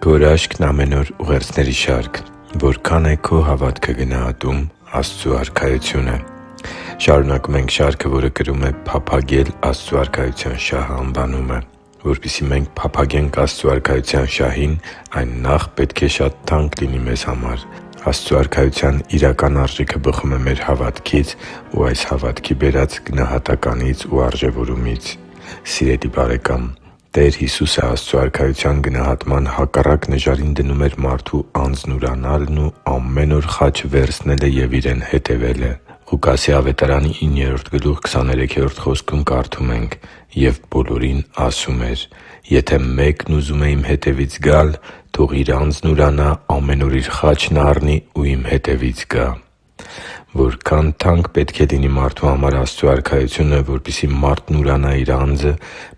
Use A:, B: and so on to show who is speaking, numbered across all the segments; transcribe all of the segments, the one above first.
A: Քո հրաշքն ամեն օր ուղերձների շարք։ Որքա՞ն է քո հավատքը գնահատում Աստծու Արքայությունը։ Շարունակում ենք շարքը, որը կրում է «Փափագել Աստծու Արքայության շահը» անվանումը։ Որպեսզի մենք փափագենք Աստծու Արքայության շահին, այն նախ պետք է շատ թանկ լինի մեզ համար։ Աստծու Արքայության իրական արժեքը բխում է մեր հավատքից ու այս հավատքի բերած գնահատականից ու արժևորումից։ Սիրելի՛ բարեկամ, Տեր Հիսուսը Աստծու Արքայության գնահատման հակառակ նժարին դնում էր մարդու անձն ուրանալն ու ամեն օր խաչը վերցնելը և Իրեն հետևելը։ Ղուկասի ավետարանի 9:23 խոսքում կարդում ենք. «Եվ բոլորին ասում էր. եթե մեկն ուզում է իմ հետևից գալ, թող իր անձն ուրանա, ամեն օր իր խաչն առնի ու իմ հետևից գա»։ Որքա՜ն թանկ պետք է լինի մարդու համար Աստծու Արքայությունը, որպեսզի մարդն ուրանա իր անձը,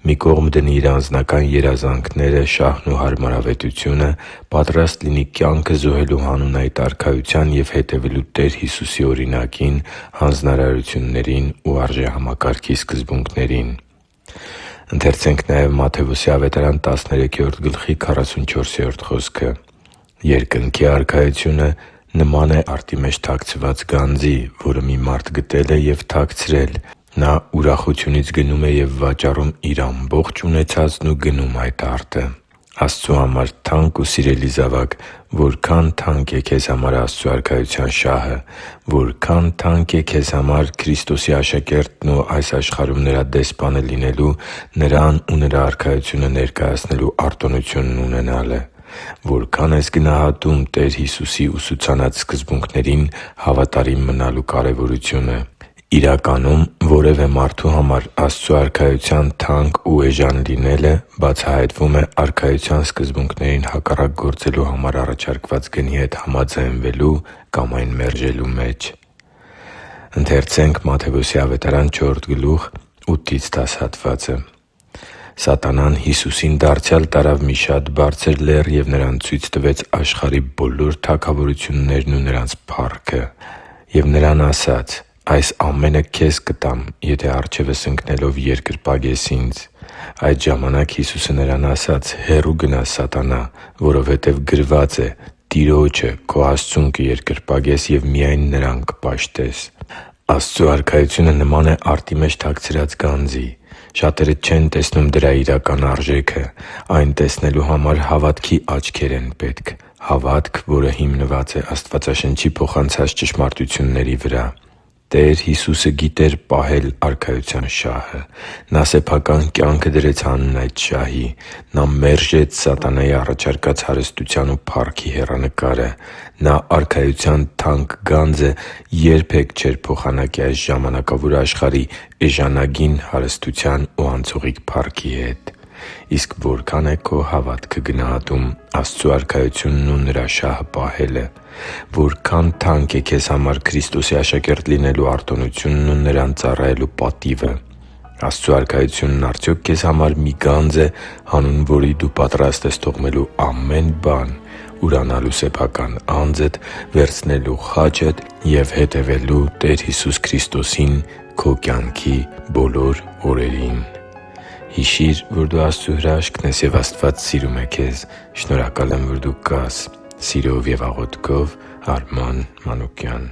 A: մի կողմ դնի իր անձնական երազանքները, շահն ու հարմարավետությունը, պատրաստ լինի կյանքը զոհելու հանուն այդ Արքայության և հետևելու Տեր Հիսուսի օրինակին, հանձնարարություններին ու արժեհամակարգի սկզբունքներին։ «Երկնքի Արքայությունը նման է արդի մեջ թաքցված գանձի, որը մի մարդ գտել է և թաքցրել. նա ուրախությունից գնում է և վաճառում իր ամբողջ ունեցածն ու գնում այդ արտը» (Մատթեոս 13:41)։ Աստծու համար թանկ ու սիրելի՛ զավակ, որքա՜ն թանկ է քեզ համար Աստծու Արքայության շահը։ Որքա՜ն թանկ է քեզ համար Քրիստոսի աշակերտն ու այս աշխարհում Նրա դեսպանը լինելու, Նրան ու Նրա Արքայությունը ներկայացնելու արտոնությունն ունենալը։ Որքա՜ն ես գնահատում Տեր Հիսուսի ուսուցանած սկզբունքներին հավատարիմ մնալու կարևորությունը։ Իրականում, որևէ մարդու համար Աստծու Արքայության թանկ ու էժան լինելը բացահայտվում է Արքայության սկզբունքներին հակառակ գործելու համար առաջարկված գնի հետ համաձայնվելու կամ այն մերժելու մեջ։ «Սատանան Հիսուսին դարձյալ տարավ մի շատ բարձր լեռ և Նրան ցույց տվեց աշխարհի բոլոր թագավորություններն ու նրանց փառքը։ Եվ Նրան ասաց. «Այս ամենը քեզ կտամ, եթե առջևս ընկնելով երկրպագես Ինձ»։ Այդ ժամանակ Հիսուսը նրան ասաց. «Հեռու գնա՛, Սատանա, որովհետև գրված է. «Տիրոջը՝ քո Աստծուն կերկրպագես և միայն Նրան կպաշտես»։ Աստծու Արքայությունը նման է արդի մեջ թաքցրած գանձի։ Շատերը չեն տեսնում դրա իրական արժեքը։ Այն տեսնելու համար հավատքի աչքեր են պետք։ Հավատք, որը հիմնված է Աստվածաշնչի փոխանցած ճշմարտությունների վրա։ Տեր Հիսուսը գիտեր պահել Արքայության շահը։ Նա սեփական կյանքը դրեց հանուն այդ շահի։ Նա մերժեց սատանայի առաջարկած հարստության ու փառքի հեռանկարը։ Նա Արքայության թանկ գանձը երբե՛ք չէր փոխանակի այս ժամանակավոր աշխարհի էժանագին հարստության ու անցողիկ փառքի հետ։ Իսկ որքա՞ն է քո հավատքը գնահատում Աստծու Արքայությունն ու Նրա շահը պահելը։ Որքա՞ն թանկ է քեզ համար Քրիստոսի աշակերտ լինելու արտոնությունն ու Նրան ծառայելու պատիվը։ Աստծու Արքայությունն արդյոք քեզ համար մի գանձ է, հանուն որի դու պատրաստ ես թողնելու ամեն բան, ուրանալու սեփական անձդ, վերցնելու խաչդ և հետևելու Տեր Հիսուս Քրիստոսին քո կյանքի բոլոր օրերին։ Հիշի՛ր, որ դու Աստծո հրաշքն ես, և Աստված սիրում է քեզ։ Շնորհակալ եմ, որ դու կա՛ս։ Սիրով և աղոթքով, Արման Մանուկյան։